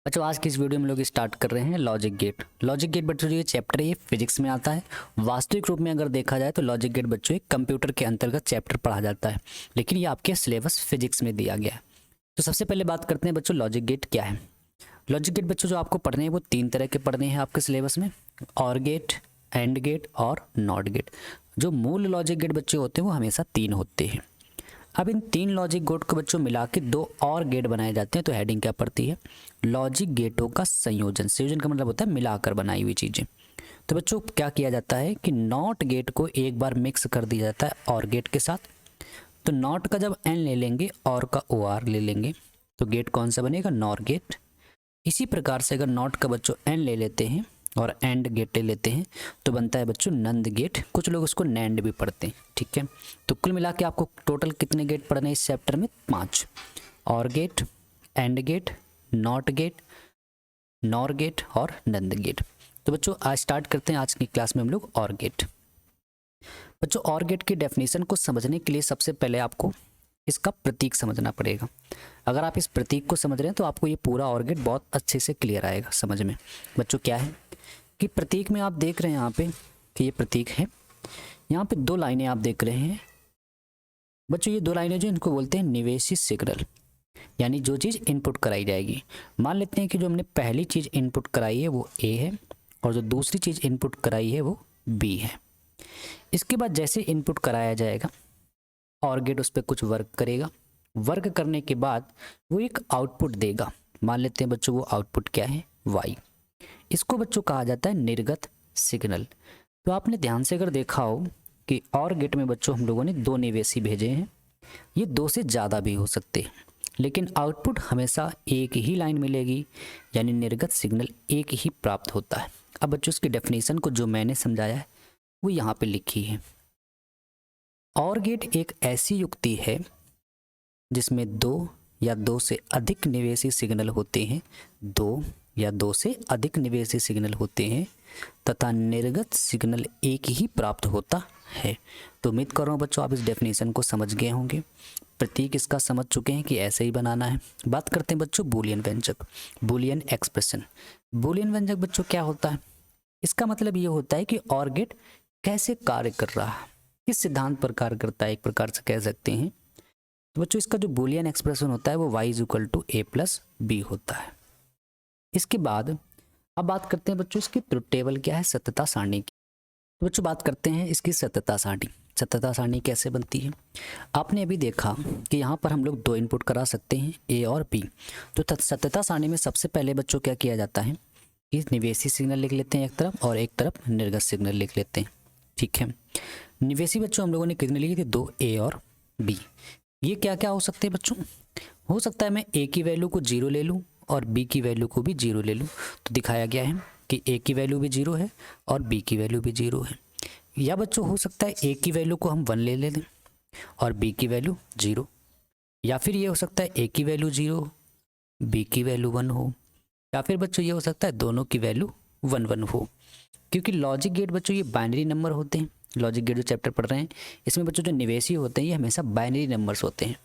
बच्चों आज की इस वीडियो में लोग स्टार्ट कर रहे हैं लॉजिक गेट। लॉजिक गेट बच्चों जो ये चैप्टर है ये फिजिक्स में आता है। वास्तविक रूप में अगर देखा जाए तो लॉजिक गेट बच्चों एक कंप्यूटर के अंतर्गत चैप्टर पढ़ा जाता है, लेकिन ये आपके सिलेबस फिजिक्स में दिया गया है। तो सबसे पहले बात करते हैं बच्चों लॉजिक गेट क्या है। लॉजिक गेट बच्चों जो आपको पढ़ने हैं वो 3 तरह के पढ़ने हैं आपके सिलेबस में, और गेट, एंड गेट और नॉट गेट। जो मूल लॉजिक गेट बच्चे होते हैं वो हमेशा 3 होते हैं। अब इन 3 लॉजिक गेट को बच्चों मिला के 2 और गेट बनाए जाते हैं। तो हेडिंग क्या पड़ती है? लॉजिक गेटों का संयोजन। संयोजन का मतलब होता है मिलाकर बनाई हुई चीजें। तो बच्चों क्या किया जाता है कि नॉट गेट को एक बार मिक्स कर दिया जाता है और गेट के साथ। तो नॉट का जब एन ले लेंगे और का ओ आर ले लेंगे तो गेट कौन सा बनेगा? NOR gate. इसी प्रकार से अगर नॉट का बच्चों एन ले लेते हैं और एंड गेट ले लेते हैं तो बनता है बच्चों नंद गेट। कुछ लोग उसको नैंड भी पढ़ते हैं, ठीक है। तो कुल मिला के आपको टोटल कितने गेट पढ़ने हैं इस चैप्टर में? 5। OR gate, AND gate, NOT gate, NOR gate और नंद गेट। तो बच्चों आज स्टार्ट करते हैं आज की क्लास में हम लोग और गेट। बच्चों और गेट की डेफिनेशन को समझने के लिए सबसे पहले आपको इसका प्रतीक समझना पड़ेगा। अगर आप इस प्रतीक को समझ रहे हैं तो आपको ये पूरा और गेट बहुत अच्छे से क्लियर आएगा समझ में। बच्चों क्या है कि प्रतीक में आप देख रहे हैं यहाँ पे कि ये प्रतीक है। यहाँ पे 2 लाइनें आप देख रहे हैं बच्चों। ये 2 लाइनें जो इनको बोलते हैं निवेशी सिग्नल, यानी जो चीज़ इनपुट कराई जाएगी। मान लेते हैं कि जो हमने पहली चीज़ इनपुट कराई है वो ए है और जो दूसरी चीज़ इनपुट कराई है वो बी है। इसके बाद जैसे इनपुट कराया जाएगा और गेट उस पर कुछ वर्क करेगा। वर्क करने के बाद वो एक आउटपुट देगा। मान लेते हैं बच्चों वो आउटपुट क्या है? वाई। इसको बच्चों कहा जाता है निर्गत सिग्नल। तो आपने ध्यान से अगर देखा हो कि और गेट में बच्चों हम लोगों ने 2 निवेशी भेजे हैं। ये 2 से ज़्यादा भी हो सकते हैं, लेकिन आउटपुट हमेशा एक ही लाइन मिलेगी, यानी निर्गत सिग्नल एक ही प्राप्त होता है। अब बच्चों इसकी डेफिनेशन को जो मैंने समझाया है वो यहाँ पे लिखी है। और गेट एक ऐसी युक्ति है जिसमें 2 या 2 से अधिक निवेशी सिग्नल होते हैं। 2 या 2 से अधिक निवेशी सिग्नल होते हैं तथा निर्गत सिग्नल एक ही प्राप्त होता है। तो उम्मीद कर रहा हूँ बच्चों आप इस डेफिनेशन को समझ गए होंगे। प्रतीक इसका समझ चुके हैं कि ऐसे ही बनाना है। बात करते हैं बच्चों बूलियन व्यंजक, बूलियन एक्सप्रेशन। बूलियन व्यंजक बच्चों क्या होता है? इसका मतलब ये होता है कि और गेट कैसे कार्य कर रहा है, किस सिद्धांत पर कार्य करता है, एक प्रकार से कह सकते हैं। तो बच्चों इसका जो बूलियन एक्सप्रेशन होता है वो y = a+b होता है। इसके बाद अब बात करते हैं बच्चों इसकी ट्रुथ टेबल क्या है, सत्यता सारणी की। तो बच्चों बात करते हैं इसकी सत्यता सारणी। सत्यता सारणी कैसे बनती है? आपने अभी देखा कि यहाँ पर हम लोग 2 इनपुट करा सकते हैं ए और बी। तो सत्यता सारणी में सबसे पहले बच्चों क्या किया जाता है कि निवेशी सिग्नल लिख लेते हैं एक तरफ और एक तरफ निर्गत सिग्नल लिख लेते हैं, ठीक है। निवेशी बच्चों हम लोगों ने कितने लिए थे? 2, ए और बी। ये क्या क्या हो सकते हैं बच्चों? हो सकता है मैं ए की वैल्यू को 0 ले लूँ और बी की वैल्यू को भी 0 ले लूँ। तो दिखाया गया है कि ए की वैल्यू भी 0 है और बी की वैल्यू भी 0 है। या बच्चों हो सकता है ए की वैल्यू को हम 1 ले लें और बी की वैल्यू 0। या फिर ये हो सकता है ए की वैल्यू 0 बी की वैल्यू 1 हो। या फिर बच्चों ये हो सकता है दोनों की वैल्यू 1 1 हो। क्योंकि लॉजिक गेट बच्चों ये बाइनरी नंबर होते हैं। लॉजिक गेट जो चैप्टर पढ़ रहे हैं इसमें बच्चों जो निवेशी होते हैं ये हमेशा बाइनरी नंबर्स होते हैं।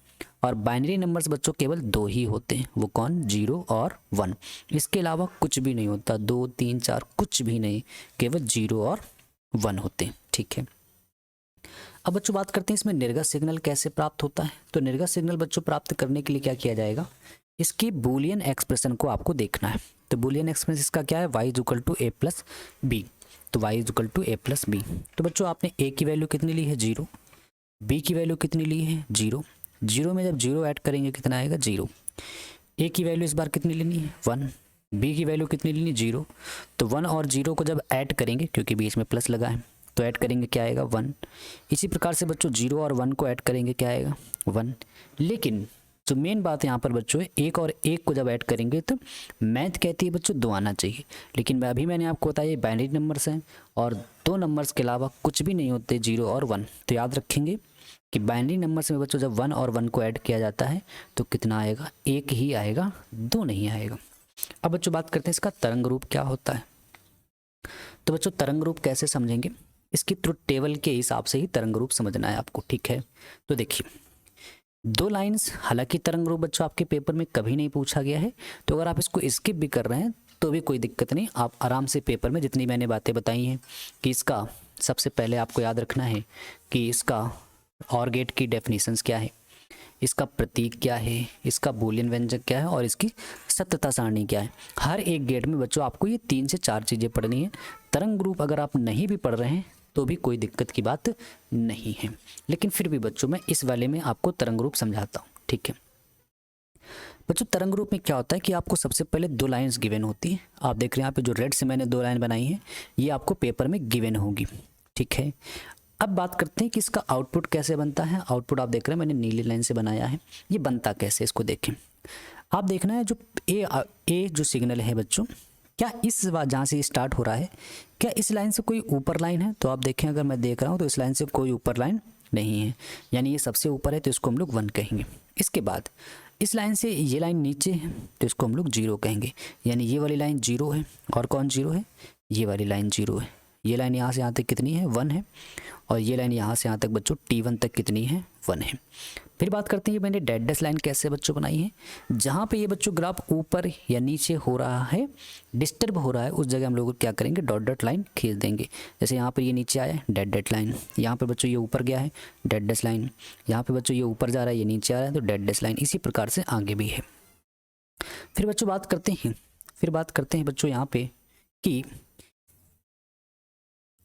और बाइनरी नंबर्स बच्चों केवल 2 ही होते हैं, वो कौन? 0 और 1। इसके अलावा कुछ भी नहीं होता, 2 3 4 कुछ भी नहीं, केवल 0 और 1 होते हैं, ठीक है। अब बच्चों बात करते हैं इसमें निर्गत सिग्नल कैसे प्राप्त होता है। तो निर्गत सिग्नल बच्चों प्राप्त करने के लिए क्या किया जाएगा? इसकी बूलियन एक्सप्रेशन को आपको देखना है। तो बूलियन एक्सप्रेशन इसका क्या है? y = a+b। तो y = a+b। तो बच्चों आपने a की वैल्यू कितनी ली है? 0। b की वैल्यू कितनी ली है? 0। 0 में जब 0 ऐड करेंगे कितना आएगा? 0। a की वैल्यू इस बार कितनी लेनी है? 1। b की वैल्यू कितनी लेनी? 0। तो 1 और 0 को जब ऐड करेंगे, क्योंकि बीच में प्लस लगा है, तो ऐड करेंगे क्या आएगा? 1। इसी प्रकार से बच्चों 0 और 1 को ऐड करेंगे क्या आएगा? 1। लेकिन जो मेन बात यहाँ पर बच्चों है, 1 और 1 को जब ऐड करेंगे तो मैथ कहती है बच्चों 2 आना चाहिए। लेकिन अभी मैंने आपको बताया ये बाइनरी नंबर्स हैं और 2 नंबर्स के अलावा कुछ भी नहीं होते, 0 और 1। तो याद रखेंगे कि बाइनरी नंबर्स में बच्चों जब 1 और 1 को ऐड किया जाता है तो कितना आएगा? 1 ही आएगा, 2 नहीं आएगा। अब बच्चों बात करते हैं इसका तरंग रूप क्या होता है। तो बच्चों तरंग रूप कैसे समझेंगे? इसकी ट्रुथ टेबल के हिसाब से ही तरंग रूप समझना है आपको, ठीक है। तो देखिए दो लाइंस, हालांकि तरंग रूप बच्चों आपके पेपर में कभी नहीं पूछा गया है, तो अगर आप इसको स्किप भी कर रहे हैं तो भी कोई दिक्कत नहीं, आप आराम से पेपर में जितनी मैंने बातें बताई हैं कि इसका सबसे पहले आपको याद रखना है कि इसका और गेट की डेफिनेशंस क्या है, इसका प्रतीक क्या है, इसका बूलियन व्यंजक क्या है और इसकी सत्यता सारणी क्या है। हर एक गेट में बच्चों आपको ये 3 से 4 चीज़ें पढ़नी है। तरंग रूप अगर आप नहीं भी पढ़ रहे हैं तो भी कोई दिक्कत की बात नहीं है, लेकिन फिर भी बच्चों मैं इस वाले में आपको तरंग रूप समझाता हूँ, ठीक है। बच्चों तरंग रूप में क्या होता है कि आपको सबसे पहले 2 लाइन्स गिवन होती हैं। आप देख रहे हैं यहाँ पे जो रेड से मैंने 2 लाइन बनाई है, ये आपको पेपर में गिवन होगी, ठीक है। अब बात करते हैं कि इसका आउटपुट कैसे बनता है। आउटपुट आप देख रहे हैं मैंने नीली लाइन से बनाया है, ये बनता कैसे इसको देखें। आप देखना है जो ए जो सिग्नल है बच्चों, क्या इस जहाँ से स्टार्ट हो रहा है, क्या इस लाइन से कोई ऊपर लाइन है? तो आप देखें अगर मैं देख रहा हूँ तो इस लाइन से कोई ऊपर लाइन नहीं है, यानी ये सबसे ऊपर है तो इसको हम लोग 1 कहेंगे। इसके बाद इस लाइन से ये लाइन नीचे है तो इसको हम लोग 0 कहेंगे, यानी ये वाली लाइन 0 है। और कौन 0 है? ये वाली लाइन 0 है। ये लाइन यहाँ से यहाँ तक कितनी है? 1 है। और ये लाइन यहाँ से यहाँ तक बच्चों T1 तक कितनी है? 1 है। फिर बात करते हैं मैंने डेड लाइन कैसे बच्चों बनाई है। जहाँ पे ये बच्चों ग्राफ ऊपर या नीचे हो रहा है, डिस्टर्ब हो रहा है, उस जगह हम लोग क्या करेंगे? डॉट डॉट लाइन खींच देंगे। जैसे यहाँ पर ये नीचे आया है, डेड लाइन। यहाँ पे बच्चों ये ऊपर गया है, डेड लाइन। यहाँ पे बच्चों ये ऊपर जा रहा है, ये नीचे आ रहा है, तो डेड लाइन। इसी प्रकार से आगे भी है। फिर बच्चों बात करते हैं बच्चों यहाँ पे कि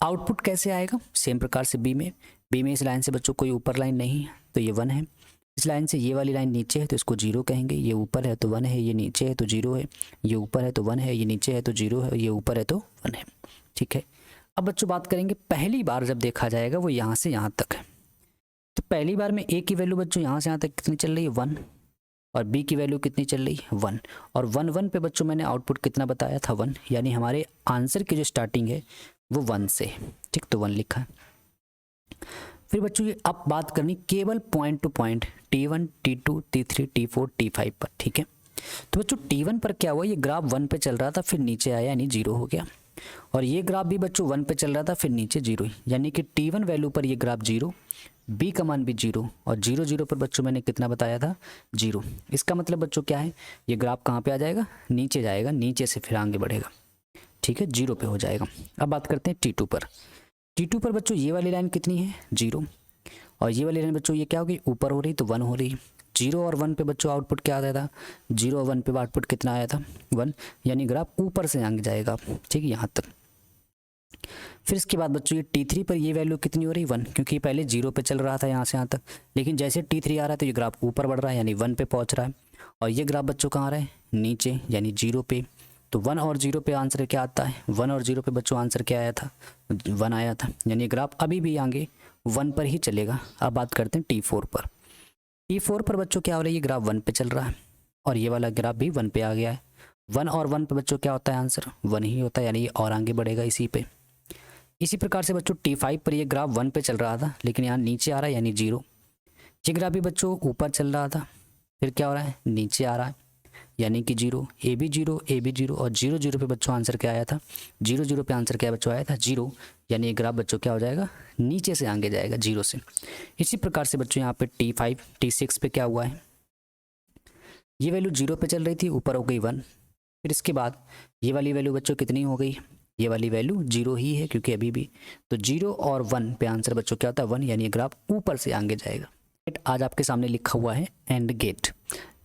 आउटपुट कैसे आएगा। सेम प्रकार से बी में इस लाइन से बच्चों कोई ऊपर लाइन नहीं है तो ये 1 है। इस लाइन से ये वाली लाइन नीचे है तो इसको 0 कहेंगे। ये ऊपर है तो 1 है, ये नीचे है तो 0 है, ये ऊपर है तो 1 है, ये नीचे है तो 0 है, ये ऊपर है तो 1 है, ठीक है। अब बच्चों बात करेंगे पहली बार जब देखा जाएगा वो यहाँ से यहाँ तक है। तो पहली बार में ए की वैल्यू बच्चों यहाँ से यहाँ तक कितनी चल रही है? 1। और बी की वैल्यू कितनी चल रही है? 1। और 1 पे बच्चों मैंने आउटपुट कितना बताया था? 1। यानी हमारे आंसर की जो स्टार्टिंग है वो 1 से, ठीक, तो 1 लिखा है। फिर बच्चों ये अब बात करनी केवल point two point T1, T2, T3, T4, T5 पर, ठीक है। तो बच्चों T1 पर क्या हुआ? ये ग्राफ 1 पे चल रहा था, फिर नीचे आया यानी 0 हो गया। और ये ग्राफ भी बच्चों 1 पे चल रहा था, फिर नीचे 0, यानी कि T1 वैल्यू पर ये ग्राफ 0, B का मान भी 0, और 0 0 पर बच्चों मैंने कितना बताया था? 0। इसका मतलब बच्चों क्या है? ये ग्राफ कहाँ पे आ जाएगा? नीचे जाएगा, नीचे से फिर आगे बढ़ेगा, ठीक है, 0 पे हो जाएगा। अब बात करते हैं T2 पर। T2 पर बच्चों ये वाली लाइन कितनी है? 0। और ये वाली लाइन बच्चों ये क्या हो गई? ऊपर हो रही तो 1 हो रही। 0 और 1 पे बच्चों आउटपुट क्या आया था? 0 और 1 पे आउटपुट कितना आया था? 1, यानी ग्राफ ऊपर से आगे जाएगा, ठीक है, यहाँ तक। फिर इसके बाद बच्चों ये T3 पर ये वैल्यू कितनी हो रही? 1, क्योंकि पहले 0 पे चल रहा था यहाँ से यहाँ तक, लेकिन जैसे T3 आ रहा है तो ये ग्राफ ऊपर बढ़ रहा है, यानी 1 पे पहुँच रहा है। और ये ग्राफ बच्चों कहाँ आ रहा है? नीचे, यानी 0 पे। तो 1 और 0 पे आंसर क्या आता है? 1 और 0 पे बच्चों आंसर क्या आया था? 1 आया था, यानी ग्राफ अभी भी आगे 1 पर ही चलेगा। अब बात करते हैं T4 पर। T4 पर बच्चों क्या हो रहा है? ये ग्राफ 1 पे चल रहा है और ये वाला ग्राफ भी 1 पे आ गया है। 1 और 1 पे बच्चों क्या होता है? आंसर 1 ही होता है, यानी ये और आगे बढ़ेगा इसी पे। इसी प्रकार से बच्चों T5 पर ये ग्राफ 1 पे चल रहा था, लेकिन यहाँ नीचे आ रहा है, यानी 0। ये ग्राफ भी बच्चों ऊपर चल रहा था, फिर क्या हो रहा है? नीचे आ रहा है, यानी कि 0, ए भी 0, और 0 0 पे बच्चों आंसर क्या आया था? 0 0 पे आंसर क्या बच्चों आया था? 0, यानी ये ग्राफ बच्चों क्या हो जाएगा? नीचे से आगे जाएगा 0 से। इसी प्रकार से बच्चों यहाँ पे T5, T6 पे क्या हुआ है? ये वैल्यू 0 पे चल रही थी, ऊपर हो गई 1। फिर इसके बाद ये वाली वैल्यू बच्चों कितनी हो गई? ये वाली वैल्यू 0 ही है, क्योंकि अभी भी। तो 0 और 1 पे आंसर बच्चों क्या होता है? 1, यानी ग्राफ ऊपर से आगे जाएगा। आज आपके सामने लिखा हुआ है एंड गेट।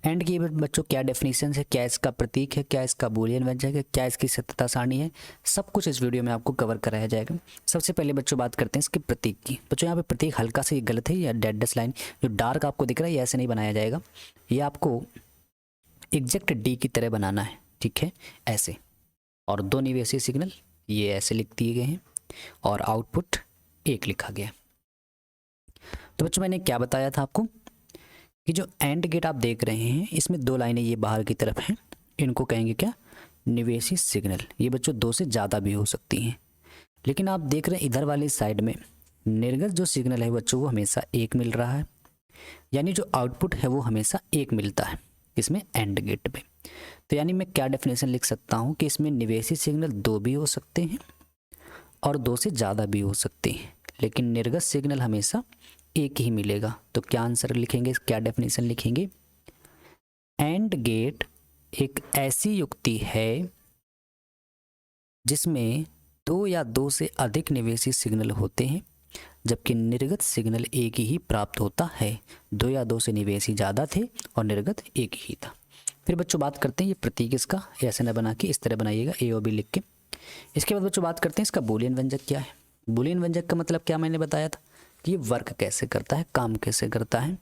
एंड गेट बच्चों क्या डेफिनेशन है, क्या इसका प्रतीक है, क्या इसका बूलियन व्यंजक है, क्या इसकी सत्यता सारणी है, सब कुछ इस वीडियो में आपको कवर कराया जाएगा। सबसे पहले बच्चों बात करते हैं इसके प्रतीक की। बच्चों यहाँ पे प्रतीक हल्का से गलत है, या डेड लाइन जो डार्क आपको दिख रहा है, ये ऐसे नहीं बनाया जाएगा, ये आपको एग्जैक्ट डी की तरह बनाना है, ठीक है, ऐसे। और 2 निवेशी सिग्नल ये ऐसे लिख दिए गए हैं और आउटपुट 1 लिखा गया। तो बच्चों मैंने क्या बताया था आपको कि जो एंड गेट आप देख रहे हैं इसमें 2 लाइनें ये बाहर की तरफ हैं, इनको कहेंगे क्या? निवेशी सिग्नल। ये बच्चों 2 से ज़्यादा भी हो सकती हैं, लेकिन आप देख रहे हैं इधर वाली साइड में निर्गत जो सिग्नल है बच्चों वो हमेशा 1 मिल रहा है, यानी जो आउटपुट है वो हमेशा 1 मिलता है इसमें एंड गेट पे। तो यानी मैं क्या डेफिनेशन लिख सकता हूँ कि इसमें निवेशी सिग्नल 2 भी हो सकते हैं और 2 से ज़्यादा भी हो सकते हैं, लेकिन निर्गत सिग्नल हमेशा एक ही मिलेगा। तो क्या आंसर लिखेंगे, क्या डेफिनेशन लिखेंगे? एंड गेट एक ऐसी युक्ति है जिसमें दो या दो से अधिक निवेशी सिग्नल होते हैं जबकि निर्गत सिग्नल एक ही प्राप्त होता है। दो या दो से निवेशी ज़्यादा थे और निर्गत एक ही था। फिर बच्चों बात करते हैं ये प्रतीक इसका ऐसे न बना के इस तरह बनाइएगा ए और बी लिख के। इसके बाद बच्चों बात करते हैं इसका बूलियन व्यंजक क्या है। बूलियन व्यंजक का मतलब क्या मैंने बताया था कि ये वर्क कैसे करता है, काम कैसे करता है।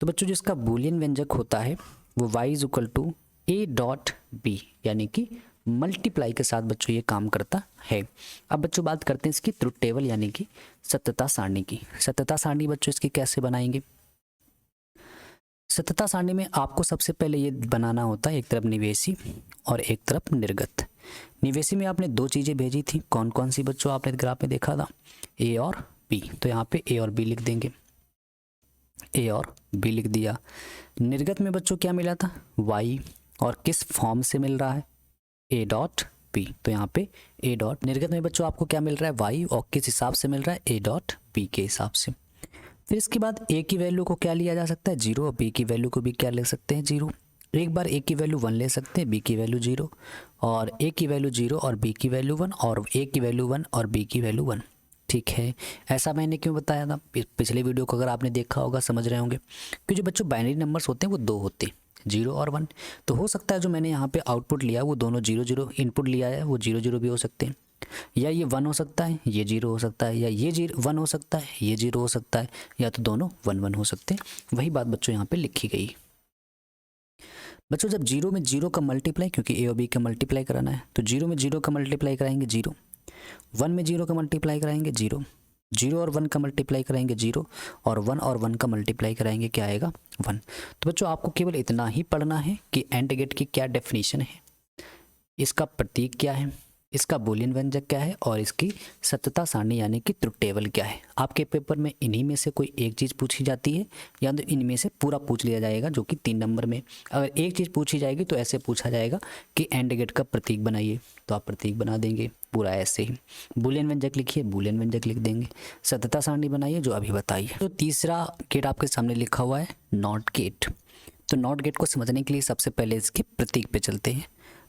तो बच्चों जिसका बूलियन व्यंजक होता है वो y is equal to A dot B यानी कि मल्टीप्लाई के साथ बच्चों ये काम करता है। अब बच्चों बात करते हैं इसकी ट्रुथ टेबल यानी कि सत्यता सारणी की। सत्यता सारणी बच्चों इसकी कैसे बनाएंगे? सत्यता सारणी में आपको सबसे पहले ये बनाना होता है एक तरफ निवेशी और एक तरफ निर्गत। निवेशी में आपने दो चीज़ें भेजी थी, कौन कौन सी बच्चों आपने ग्राफ में देखा था? ए और बी। तो यहाँ पे ए और बी लिख देंगे, ए और बी लिख दिया। निर्गत में बच्चों क्या मिला था? वाई, और किस फॉर्म से मिल रहा है? A dot B. तो यहाँ पे ए डॉट, निर्गत में बच्चों आपको क्या मिल रहा है? वाई, और किस हिसाब से मिल रहा है? ए डॉट बी के हिसाब से। फिर इसके बाद ए की वैल्यू को क्या लिया जा सकता है? जीरो, और बी की वैल्यू को भी क्या ले सकते हैं? जीरो। एक बार ए की वैल्यू 1 ले सकते हैं, बी की वैल्यू 0, और ए की वैल्यू 0 और बी की वैल्यू 1, और ए की वैल्यू 1 और बी की वैल्यू 1। ठीक है, ऐसा मैंने क्यों बताया था? पिछले वीडियो को अगर आपने देखा होगा समझ रहे होंगे कि जो बच्चों बाइनरी नंबर्स होते हैं वो दो होते हैं, 0 और 1। तो हो सकता है जो मैंने यहाँ पे आउटपुट लिया वो दोनों 0 0, इनपुट लिया है वो 0 0 भी हो सकते हैं, या ये 1 हो सकता है, ये 0 हो सकता है, या ये 1 हो सकता है, ये 0 हो सकता है, या तो दोनों 1 1 हो सकते हैं। वही बात बच्चों यहाँ पे लिखी गई। बच्चों जब 0 में 0 का मल्टीप्लाई, क्योंकि ए और बी का मल्टीप्लाई कराना है तो 0 में 0 का मल्टीप्लाई कराएंगे 0, 1 में 0 का मल्टीप्लाई कराएंगे 0, 0 और 1 का मल्टीप्लाई कराएंगे 0, और 1 और 1 का मल्टीप्लाई कराएंगे क्या आएगा? 1। तो बच्चों आपको केवल इतना ही पढ़ना है कि एंड गेट की क्या डेफिनेशन है, इसका प्रतीक क्या है, इसका बूलियन व्यंजक क्या है, और इसकी सत्यता सारणी यानी कि ट्रुथ टेबल क्या है। आपके पेपर में इन्हीं में से कोई एक चीज़ पूछी जाती है या तो इनमें से पूरा पूछ लिया जाएगा, जो कि 3 नंबर में। अगर एक चीज़ पूछी जाएगी तो ऐसे पूछा जाएगा कि एंड गेट का प्रतीक बनाइए, तो आप प्रतीक बना देंगे पूरा ऐसे ही। बूलियन व्यंजक लिखिए, बूलियन व्यंजक लिख देंगे। सत्यता सारणी बनाइए जो अभी बताइए। तो तीसरा गेट आपके सामने लिखा हुआ है नॉट गेट। तो नॉट गेट को समझने के लिए सबसे पहले इसके प्रतीक पे चलते हैं।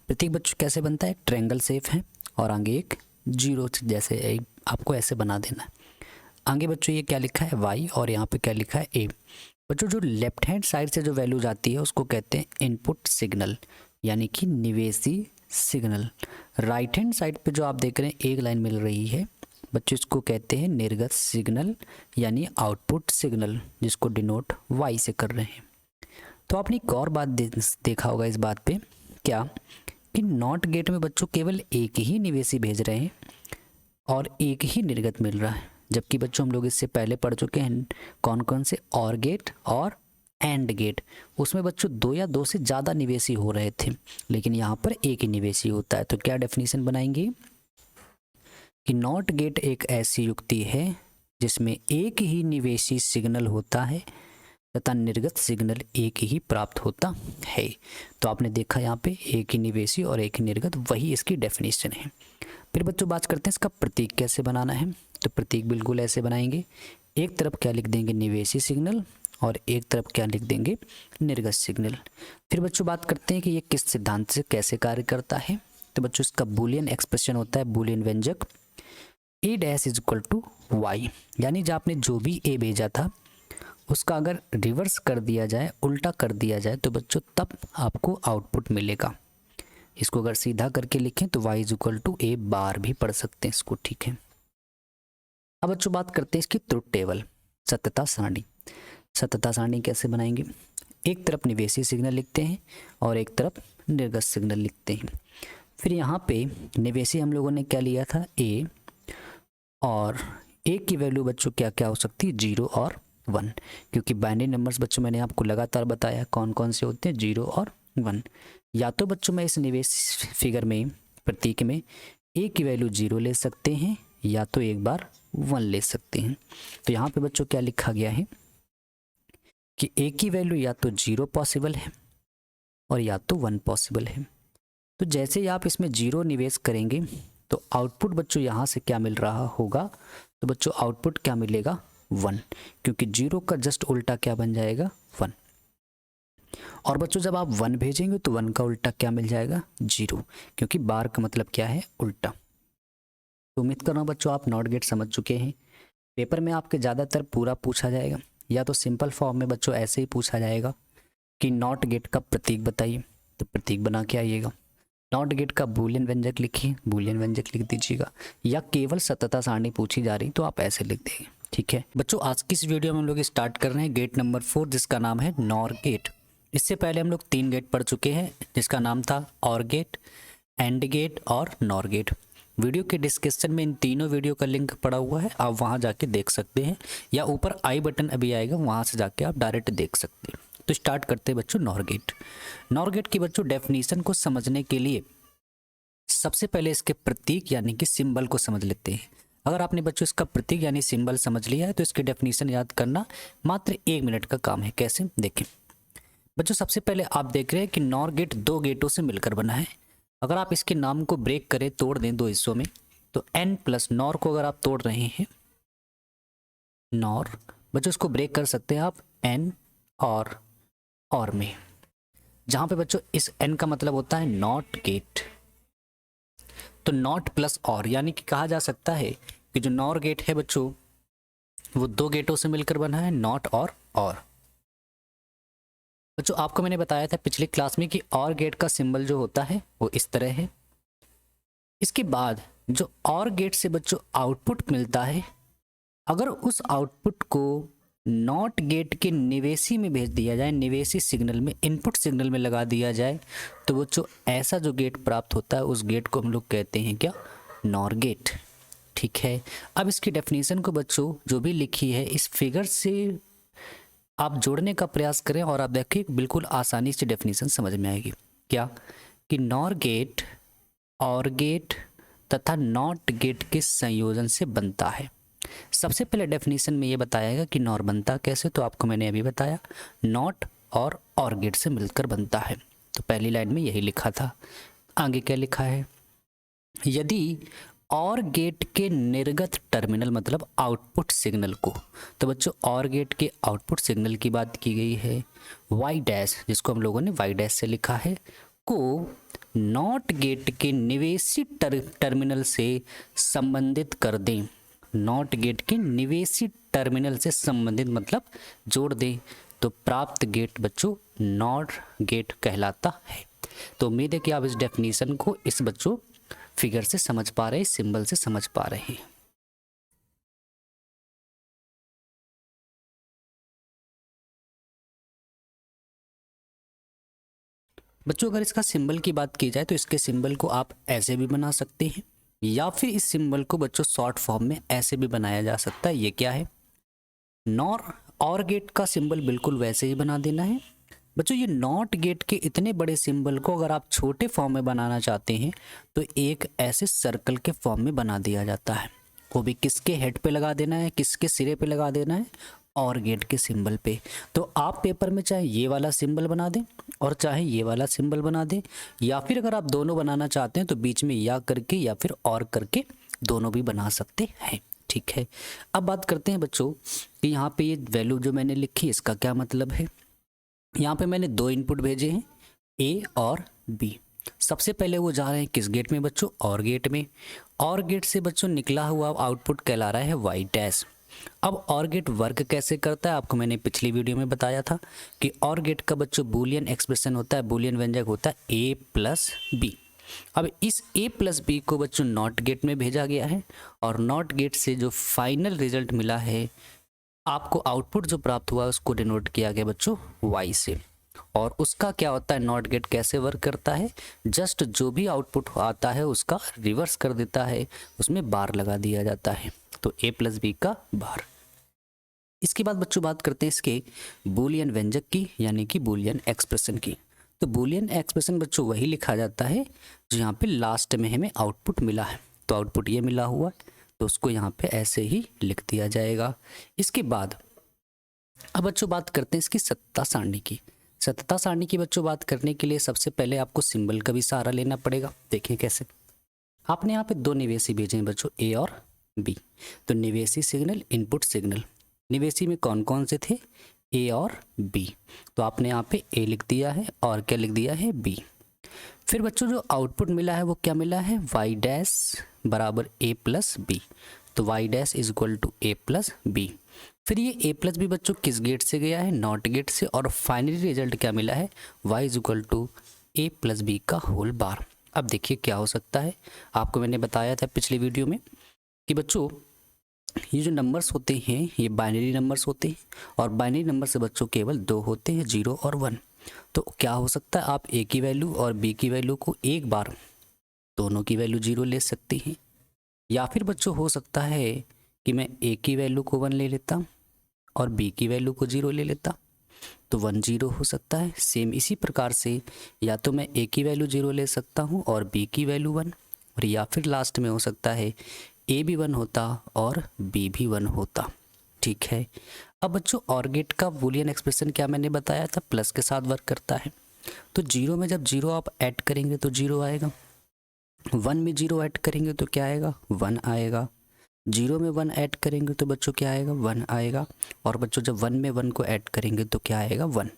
प्रतीक बच्चों कैसे बनता है? ट्रायंगल शेप है और आगे एक जीरो जैसे एक आपको ऐसे बना देना है। आगे बच्चों ये क्या लिखा है? y, और यहाँ पे क्या लिखा है? a। बच्चों जो लेफ्ट हैंड साइड से जो वैल्यू जाती है उसको कहते हैं इनपुट सिग्नल यानी कि निवेशी सिग्नल। राइट हैंड साइड पे जो आप देख रहे हैं एक लाइन मिल रही है बच्चों, इसको कहते हैं निर्गत सिग्नल यानी आउटपुट सिग्नल, जिसको डिनोट y से कर रहे हैं। तो आपने एक और बात देखा होगा इस बात पे, क्या कि नॉट गेट में बच्चों केवल एक ही निवेशी भेज रहे हैं और एक ही निर्गत मिल रहा है, जबकि बच्चों हम लोग इससे पहले पढ़ चुके हैं कौन कौन से और गेट और एंड गेट। उसमें बच्चों 2 या 2 से ज़्यादा निवेशी हो रहे थे, लेकिन यहाँ पर एक ही निवेशी होता है। तो क्या डेफिनेशन बनाएंगे कि नॉट गेट एक ऐसी युक्ति है जिसमें एक ही निवेशी सिग्नल होता है तथा निर्गत सिग्नल एक ही प्राप्त होता है। तो आपने देखा यहाँ पे एक ही निवेशी और एक ही निर्गत, वही इसकी डेफिनेशन है। फिर बच्चों बात करते हैं इसका प्रतीक कैसे बनाना है। तो प्रतीक बिल्कुल ऐसे बनाएंगे, एक तरफ क्या लिख देंगे? निवेशी सिग्नल, और एक तरफ क्या लिख देंगे? निर्गत सिग्नल। फिर बच्चों बात करते हैं कि ये किस सिद्धांत से कैसे कार्य करता है। तो बच्चों इसका बूलियन एक्सप्रेशन होता है, बूलियन व्यंजक A dash is equal to Y, यानी जब आपने जो भी ए भेजा था उसका अगर रिवर्स कर दिया जाए, उल्टा कर दिया जाए, तो बच्चों तब आपको आउटपुट मिलेगा। इसको अगर सीधा करके लिखें तो y इज इक्वल टू ए बार भी पढ़ सकते हैं इसको, ठीक है। अब बच्चों बात करते हैं इसकी ट्रुथ टेबल, सत्यता सारणी। सत्यता सारणी कैसे बनाएंगे? एक तरफ निवेशी सिग्नल लिखते हैं और एक तरफ निर्गत सिग्नल लिखते हैं। फिर यहाँ पे निवेशी हम लोगों ने क्या लिया था? a, और a की वैल्यू बच्चों क्या क्या हो सकती है? 0 और 1, क्योंकि बाइनरी नंबर्स बच्चों मैंने आपको लगातार बताया कौन कौन से होते हैं, 0 और 1। या तो बच्चों मैं इस निवेश फिगर में प्रतीक में a की वैल्यू 0 ले सकते हैं या तो एक बार 1 ले सकते हैं। तो यहाँ पे बच्चों क्या लिखा गया है कि a की वैल्यू या तो 0 पॉसिबल है और या तो 1 पॉसिबल है। तो जैसे ही आप इसमें 0 निवेश करेंगे तो आउटपुट बच्चों यहाँ से क्या मिल रहा होगा? तो बच्चों आउटपुट क्या मिलेगा? 1, क्योंकि 0 का जस्ट उल्टा क्या बन जाएगा 1। और बच्चों जब आप 1 भेजेंगे तो 1 का उल्टा क्या मिल जाएगा 0, क्योंकि बार का मतलब क्या है उल्टा। तो उम्मीद कर रहा हूँ बच्चों आप नॉट गेट समझ चुके हैं। पेपर में आपके ज़्यादातर पूरा पूछा जाएगा, या तो सिंपल फॉर्म में बच्चों ऐसे ही पूछा जाएगा कि नॉट गेट का प्रतीक बताइए, तो प्रतीक बना के आइएगा। नॉट गेट का बूलियन व्यंजक लिखिए, बूलियन व्यंजक लिख दीजिएगा, या केवल सततता सारणी पूछी जा रही तो आप ऐसे लिख देंगे। ठीक है बच्चों, आज की इस वीडियो में हम लोग स्टार्ट कर रहे हैं गेट नंबर 4, जिसका नाम है नॉर गेट। इससे पहले हम लोग 3 गेट पढ़ चुके हैं, जिसका नाम था और गेट, एंड गेट और नॉर गेट। वीडियो के डिस्क्रिप्शन में इन तीनों वीडियो का लिंक पड़ा हुआ है, आप वहां जाके देख सकते हैं, या ऊपर आई बटन अभी आएगा वहां से जाके आप डायरेक्ट देख सकते हैं। तो स्टार्ट करते हैं बच्चों नॉर गेट। नॉर गेट की बच्चों डेफिनेशन को समझने के लिए सबसे पहले इसके प्रतीक यानी कि सिंबल को समझ लेते हैं। अगर आपने बच्चों इसका प्रतीक यानी सिंबल समझ लिया है तो इसकी डेफिनेशन याद करना मात्र 1 मिनट का काम है। कैसे देखें बच्चों, सबसे पहले आप देख रहे हैं कि नॉर गेट 2 गेटों से मिलकर बना है। अगर आप इसके नाम को ब्रेक करें, तोड़ दें 2 हिस्सों में, तो n प्लस नॉर को अगर आप तोड़ रहे हैं नॉर, बच्चों इसको ब्रेक कर सकते हैं आप n और में, जहां पे बच्चों इस n का मतलब होता है नॉट गेट। तो नॉट प्लस और यानी कि कहा जा सकता है कि जो नॉर गेट है बच्चों वो 2 गेटों से मिलकर बना है, नॉट और। बच्चों आपको मैंने बताया था पिछली क्लास में कि और गेट का सिंबल जो होता है वो इस तरह है। इसके बाद जो और गेट से बच्चों आउटपुट मिलता है, अगर उस आउटपुट को नॉट गेट के निवेशी में भेज दिया जाए, निवेशी सिग्नल में, इनपुट सिग्नल में लगा दिया जाए, तो बच्चों ऐसा जो गेट प्राप्त होता है उस गेट को हम लोग कहते हैं क्या, नॉर गेट। ठीक है, अब इसकी डेफिनेशन को बच्चों जो भी लिखी है इस फिगर से आप जोड़ने का प्रयास करें और आप देखिए बिल्कुल आसानी से डेफिनेशन समझ में आएगी। क्या कि नॉर गेट और गेट तथा नॉट गेट के संयोजन से बनता है। सबसे पहले डेफिनेशन में ये बताया कि नॉर बनता कैसे, तो आपको मैंने अभी बताया नॉट और गेट से मिलकर बनता है। तो पहली लाइन में यही लिखा था। आगे क्या लिखा है, यदि और गेट के निर्गत टर्मिनल मतलब आउटपुट सिग्नल को, तो बच्चों और गेट के आउटपुट सिग्नल की बात की गई है, वाई डैश जिसको हम लोगों ने वाई डैश से लिखा है, को नॉट गेट के निवेशी टर्मिनल से संबंधित कर दें। नॉट गेट के निवेशी टर्मिनल से संबंधित मतलब जोड़ दें, तो प्राप्त गेट बच्चों नॉर गेट कहलाता है। तो उम्मीद है कि आप इस डेफिनेशन को इस बच्चों फिगर से समझ पा रहे हैं, सिंबल से समझ पा रहे हैं। बच्चों अगर इसका सिंबल की बात की जाए तो इसके सिंबल को आप ऐसे भी बना सकते हैं, या फिर इस सिंबल को बच्चों शॉर्ट फॉर्म में ऐसे भी बनाया जा सकता है। ये क्या है, नॉर और गेट का सिंबल बिल्कुल वैसे ही बना देना है। बच्चों ये नॉट गेट के इतने बड़े सिंबल को अगर आप छोटे फॉर्म में बनाना चाहते हैं तो एक ऐसे सर्कल के फॉर्म में बना दिया जाता है। वो भी किसके हेड पे लगा देना है, किसके सिरे पे लगा देना है, और गेट के सिंबल पे। तो आप पेपर में चाहे ये वाला सिंबल बना दें और चाहे ये वाला सिंबल बना दें, या फिर अगर आप दोनों बनाना चाहते हैं तो बीच में या करके या फिर और करके दोनों भी बना सकते हैं। ठीक है, अब बात करते हैं बच्चों कि यहाँ पे ये वैल्यू जो मैंने लिखी इसका क्या मतलब है। यहाँ पे मैंने 2 इनपुट भेजे हैं ए और बी। सबसे पहले वो जा रहे हैं किस गेट में बच्चों, और गेट में। और गेट से बच्चों निकला हुआ आउटपुट कहला रहा है वाई डैश। अब और गेट वर्क कैसे करता है आपको मैंने पिछली वीडियो में बताया था कि और गेट का बच्चों बूलियन एक्सप्रेशन होता है, बूलियन व्यंजक होता है ए प्लस बी। अब इस a प्लस बी को बच्चों नॉट गेट में भेजा गया है, और नॉट गेट से जो फाइनल रिजल्ट मिला है, आपको आउटपुट जो प्राप्त हुआ उसको डिनोट किया गया बच्चों y से। और उसका क्या होता है, नॉट गेट कैसे वर्क करता है, जस्ट जो भी आउटपुट आता है उसका रिवर्स कर देता है, उसमें बार लगा दिया जाता है। तो a प्लस बी का बार। इसके बाद बच्चों बात करते हैं इसके बूलियन व्यंजक की यानी कि बूलियन एक्सप्रेशन की। तो बूलियन एक्सप्रेशन बच्चों वही लिखा जाता है जो यहाँ पे लास्ट में हमें आउटपुट मिला है। तो आउटपुट ये मिला हुआ है तो उसको यहाँ पे ऐसे ही लिख दिया जाएगा। इसके बाद अब बच्चों बात करते हैं इसकी सततता सारणी की। सततता सारणी की बच्चों बात करने के लिए सबसे पहले आपको सिंबल का भी सहारा लेना पड़ेगा। देखिए कैसे, आपने यहाँ पे 2 निवेशी भेजे हैं बच्चों ए और बी। तो निवेशी सिग्नल, इनपुट सिग्नल, निवेशी में कौन कौन से थे, ए और बी, तो आपने यहाँ पे ए लिख दिया है और क्या लिख दिया है, बी। फिर बच्चों जो आउटपुट मिला है वो क्या मिला है, वाई डैश बराबर ए प्लस बी, तो y dash is equal to A plus B. फिर ये ए प्लस बी बच्चों किस गेट से गया है, नॉट गेट से, और फाइनली रिजल्ट क्या मिला है, y is equal to A plus B का होल बार। अब देखिए क्या हो सकता है, आपको मैंने बताया था पिछली वीडियो में कि बच्चों ये जो नंबर्स होते हैं ये बाइनरी नंबर्स होते हैं, और बाइनरी नंबर से बच्चों केवल दो होते हैं, 0 और 1। तो क्या हो सकता है, आप ए की वैल्यू और बी की वैल्यू को एक बार दोनों की वैल्यू 0 ले सकते हैं, या फिर बच्चों हो सकता है कि मैं ए की वैल्यू को 1 ले लेता और बी की वैल्यू को 0 ले लेता, तो 1 0 हो सकता है। सेम इसी प्रकार से या तो मैं ए की वैल्यू 0 ले सकता हूँ और बी की वैल्यू 1, और या फिर लास्ट में हो सकता है ए भी 1 होता और बी भी 1 होता। ठीक है, अब बच्चों ऑर गेट का बूलियन एक्सप्रेशन क्या मैंने बताया था, प्लस के साथ वर्क करता है। तो 0 में जब 0 आप ऐड करेंगे तो 0 आएगा, 1 में 0 ऐड करेंगे तो क्या आएगा, 1 आएगा, 0 में 1 ऐड करेंगे तो बच्चों क्या आएगा, 1 आएगा, और बच्चों जब 1 में 1 को ऐड करेंगे तो क्या आएगा, 1।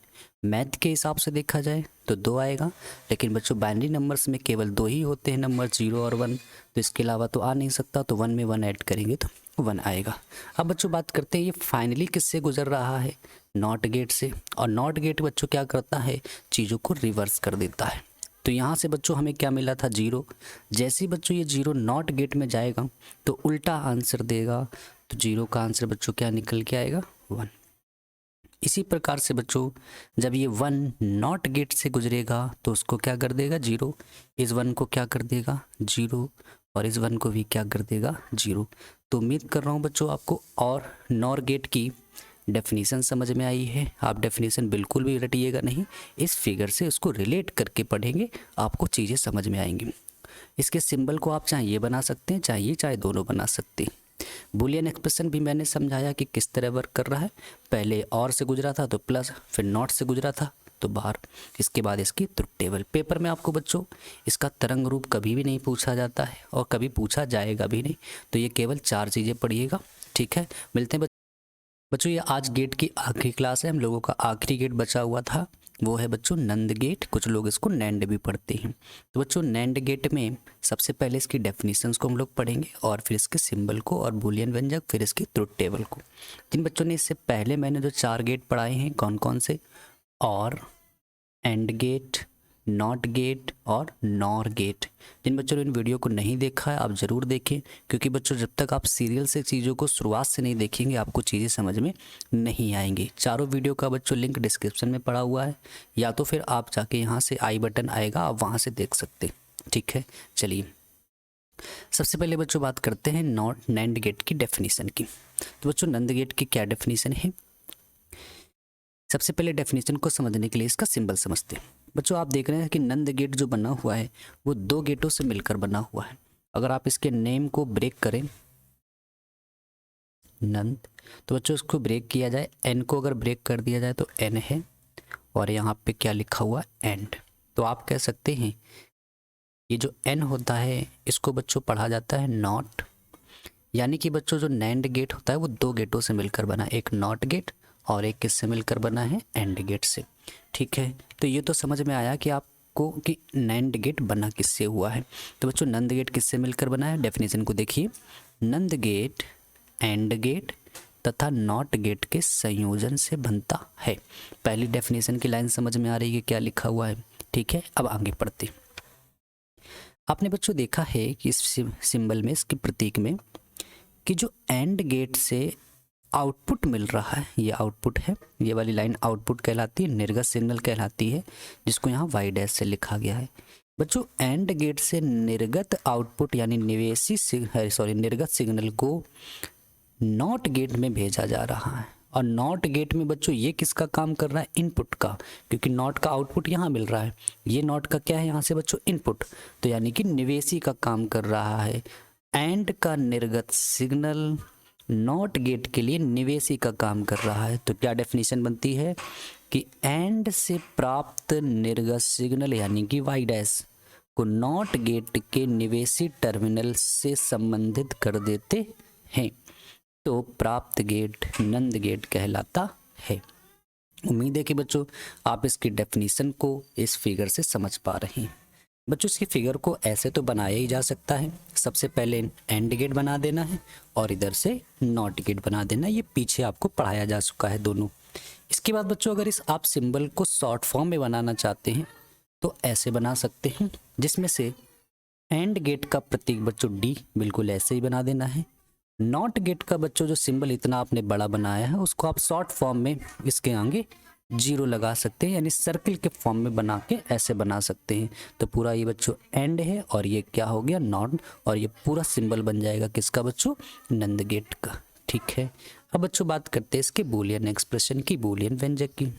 मैथ के हिसाब से देखा जाए तो 2 आएगा, लेकिन बच्चों बाइनरी नंबर्स में केवल 2 ही होते हैं नंबर, 0 और 1, तो इसके अलावा तो आ नहीं सकता, तो 1 में 1 ऐड करेंगे तो 1 आएगा। अब बच्चों बात करते हैं ये फाइनली किससे गुजर रहा है, नॉट गेट से, और नॉट गेट बच्चों क्या करता है, चीज़ों को रिवर्स कर देता है। तो यहाँ से बच्चों हमें क्या मिला था, 0, जैसे ही बच्चों ये 0 नॉट गेट में जाएगा तो उल्टा आंसर देगा, तो 0 का आंसर बच्चों क्या निकल के आएगा, 1। इसी प्रकार से बच्चों जब ये 1 नॉट गेट से गुजरेगा तो उसको क्या कर देगा, 0, इस 1 को क्या कर देगा, 0, और इस 1 को भी क्या कर देगा, 0। तो उम्मीद कर रहा हूँ बच्चों आपको और नॉर गेट की डेफिनेशन समझ में आई है। आप डेफिनेशन बिल्कुल भी रटिएगा नहीं, इस फिगर से उसको रिलेट करके पढ़ेंगे, आपको चीज़ें समझ में आएंगी। इसके सिंबल को आप चाहे ये बना सकते हैं, चाहे दोनों बना सकते हैं। बूलियन एक्सप्रेशन भी मैंने समझाया कि किस तरह वर्क कर रहा है, पहले और से गुजरा था तो प्लस, फिर नॉट से गुजरा था तो बाहर, इसके बाद इसकी ट्रुथ टेबल। पेपर में आपको बच्चों इसका तरंग रूप कभी भी नहीं पूछा जाता है और कभी पूछा जाएगा भी नहीं, तो ये केवल 4 चीज़ें पढ़िएगा। ठीक है, मिलते हैं बच्चों। ये आज गेट की आखिरी क्लास है, हम लोगों का आखिरी गेट बचा हुआ था वो है बच्चों नंद गेट, कुछ लोग इसको नैंड भी पढ़ते हैं। तो बच्चों नैंड गेट में सबसे पहले इसकी डेफिनेशंस को हम लोग पढ़ेंगे, और फिर इसके सिंबल को और बूलियन व्यंजक, फिर इसकी ट्रुथ टेबल को। जिन बच्चों ने इससे पहले मैंने जो 4 गेट पढ़ाए हैं कौन कौन से, और, एंड गेट, नॉट गेट और नॉर गेट, जिन बच्चों ने इन वीडियो को नहीं देखा है आप ज़रूर देखें, क्योंकि बच्चों जब तक आप सीरियल से चीज़ों को शुरुआत से नहीं देखेंगे आपको चीज़ें समझ में नहीं आएंगी। चारों वीडियो का बच्चों लिंक डिस्क्रिप्शन में पड़ा हुआ है, या तो फिर आप जाके यहाँ से आई बटन आएगा, आप वहाँ से देख सकते हैं। ठीक है, चलिए सबसे पहले बच्चों बात करते हैं नैंड गेट की डेफिनेशन की। तो बच्चों नंद गेट की क्या डेफिनेशन है, सबसे पहले डेफिनेशन को समझने के लिए इसका सिंबल समझते हैं। बच्चों आप देख रहे हैं कि नंद गेट जो बना हुआ है वो 2 गेटों से मिलकर बना हुआ है। अगर आप इसके नेम को ब्रेक करें नंद, तो बच्चों इसको ब्रेक किया जाए, एन को अगर ब्रेक कर दिया जाए तो एन है, और यहाँ पे क्या लिखा हुआ एंड। तो आप कह सकते हैं ये जो एन होता है इसको बच्चों पढ़ा जाता है नॉट, यानी कि बच्चों जो नैंड गेट होता है वो 2 गेटों से मिलकर बना, एक नॉट गेट और एक किससे मिलकर बना है, एंड गेट से। ठीक है, तो ये तो समझ में आया कि आपको कि नैंड गेट बना किससे हुआ है। तो बच्चों नंद गेट किससे मिलकर बना है, डेफिनेशन को देखिए, नंद गेट एंड गेट तथा नॉट गेट के संयोजन से बनता है। पहली डेफिनेशन की लाइन समझ में आ रही है क्या लिखा हुआ है। ठीक है, अब आगे पढ़ते। आपने बच्चों देखा है कि इस सिंबल में, इसके प्रतीक में, कि जो एंड गेट से आउटपुट मिल रहा है, ये आउटपुट है, ये वाली लाइन आउटपुट कहलाती है, निर्गत सिग्नल कहलाती है, जिसको यहाँ वाई डैश से लिखा गया है। बच्चों एंड गेट से निर्गत आउटपुट यानी निर्गत सिग्नल को नॉट गेट में भेजा जा रहा है, और नॉट गेट में बच्चों ये किसका काम कर रहा है, इनपुट का, क्योंकि नॉट का आउटपुट यहाँ मिल रहा है, ये नॉट का क्या है यहाँ से बच्चों, इनपुट, तो यानी कि निवेशी का काम कर रहा है। एंड का निर्गत सिग्नल नॉट गेट के लिए निवेशी का काम कर रहा है। तो क्या डेफिनेशन बनती है कि एंड से प्राप्त निर्गत सिग्नल यानी कि वाई डैश को नॉट गेट के निवेशी टर्मिनल से संबंधित कर देते हैं। तो प्राप्त गेट नंद गेट कहलाता है। उम्मीद है कि बच्चों आप इसकी डेफिनेशन को इस फिगर से समझ पा रहे हैं। बच्चों इसकी फिगर को ऐसे तो बनाया ही जा सकता है, सबसे पहले एंड गेट बना देना है और इधर से नॉट गेट बना देना है। ये पीछे आपको पढ़ाया जा चुका है दोनों। इसके बाद बच्चों अगर इस आप सिंबल को शॉर्ट फॉर्म में बनाना चाहते हैं तो ऐसे बना सकते हैं, जिसमें से एंड गेट का प्रतीक बच्चों डी बिल्कुल ऐसे ही बना देना है। नॉट गेट का बच्चों जो सिंबल इतना आपने बड़ा बनाया है उसको आप शॉर्ट फॉर्म में इसके आगे जीरो लगा सकते हैं, यानी सर्कल के फॉर्म में बना के ऐसे बना सकते हैं। तो पूरा ये बच्चों एंड है और ये क्या हो गया नॉट, और ये पूरा सिंबल बन जाएगा किसका बच्चों नंद गेट का। ठीक है, अब बच्चों बात करते हैं इसके बूलियन एक्सप्रेशन की, बूलियन व्यंजक की।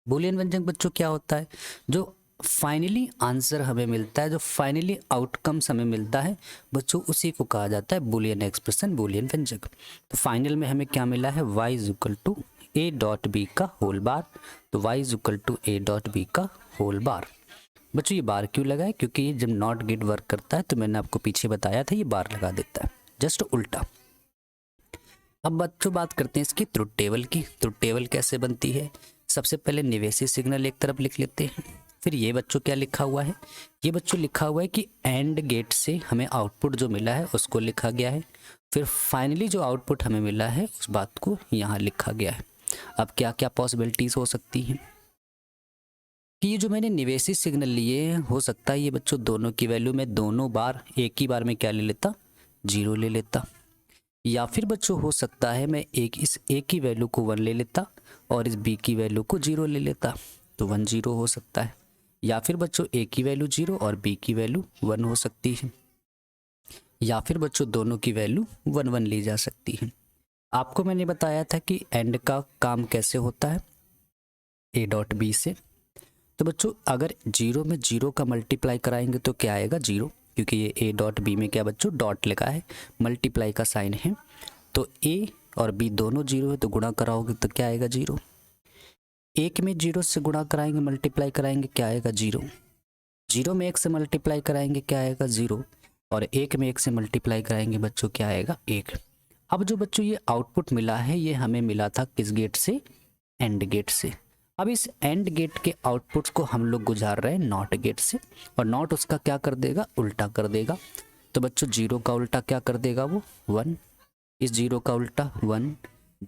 बूलियन व्यंजक बच्चों क्या होता है, जो फाइनली आंसर हमें मिलता है, जो फाइनली आउटकम्स हमें मिलता है बच्चों, उसी को कहा जाता है बूलियन एक्सप्रेशन, बूलियन व्यंजक। तो फाइनल में हमें क्या मिला है, y is equal to a dot B का होल बार। तो y is equal to a dot B का होल बार। बच्चों ये बार क्यों लगा है, क्योंकि ये जब नॉट गेट वर्क करता है तो मैंने आपको पीछे बताया था ये बार लगा देता है, जस्ट उल्टा। अब बच्चों बात करते हैं इसकी ट्रुथ टेबल की। ट्रुथ टेबल कैसे बनती है, सबसे पहले निवेशी सिग्नल एक तरफ लिख लेते हैं, फिर ये बच्चों क्या लिखा हुआ है, ये बच्चों लिखा हुआ है कि एंड गेट से हमें आउटपुट जो मिला है उसको लिखा गया है, फिर फाइनली जो आउटपुट हमें मिला है उस बात को यहाँ लिखा गया है। अब क्या क्या पॉसिबिलिटीज हो सकती हैं कि ये जो मैंने निवेशी सिग्नल लिए हो सकता है ये बच्चों दोनों की वैल्यू में दोनों बार एक ही बार में क्या ले लेता, जीरो ले लेता, या फिर बच्चों हो सकता है मैं इस ए की वैल्यू को 1 ले लेता और इस बी की वैल्यू को 0 ले लेता, तो 1 0 हो सकता है। या फिर बच्चों ए की वैल्यू 0 और बी की वैल्यू 1 हो सकती है, या फिर बच्चों दोनों की वैल्यू 1 1 ली जा सकती है। आपको मैंने बताया था कि एंड का काम कैसे होता है, ए डॉट बी से। तो बच्चों अगर 0 में 0 का मल्टीप्लाई कराएंगे तो क्या आएगा 0, क्योंकि ये ए डॉट बी में क्या बच्चों डॉट लिखा है, मल्टीप्लाई का साइन है, तो ए और बी दोनों 0 है तो गुणा कराओगे तो क्या आएगा 0। एक में 0 से गुणा कराएंगे मल्टीप्लाई कराएंगे क्या आएगा 0, 0 में 1 से मल्टीप्लाई कराएंगे क्या आएगा 0, और 1 में 1 से मल्टीप्लाई कराएंगे बच्चों क्या आएगा 1। अब जो बच्चों ये आउटपुट मिला है ये हमें मिला था किस गेट से, एंड गेट से। अब इस एंड गेट के आउटपुट्स को हम लोग गुजार रहे हैं नॉट गेट से, और नॉट उसका क्या कर देगा, उल्टा कर देगा। तो बच्चों 0 का उल्टा क्या कर देगा वो 1, इस 0 का उल्टा 1,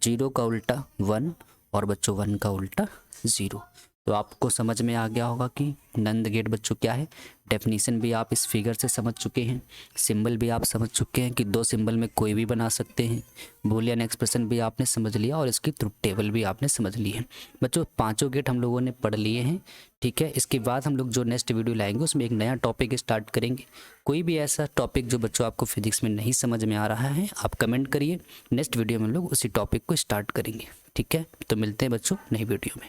0 का उल्टा 1 और बच्चों 1 का उल्टा 0। तो आपको समझ में आ गया होगा कि नंद गेट बच्चों क्या है। डेफिनेशन भी आप इस फिगर से समझ चुके हैं, सिंबल भी आप समझ चुके हैं कि 2 सिंबल में कोई भी बना सकते हैं, बूलियन एक्सप्रेशन भी आपने समझ लिया और इसकी ट्रुथ टेबल भी आपने समझ ली है। बच्चों 5 गेट हम लोगों ने पढ़ लिए हैं। ठीक है, इसके बाद हम लोग जो नेक्स्ट वीडियो लाएंगे उसमें एक नया टॉपिक स्टार्ट करेंगे। कोई भी ऐसा टॉपिक जो बच्चों आपको फिजिक्स में नहीं समझ में आ रहा है आप कमेंट करिए, नेक्स्ट वीडियो में हम लोग उसी टॉपिक को स्टार्ट करेंगे। ठीक है, तो मिलते हैं बच्चों नई वीडियो में।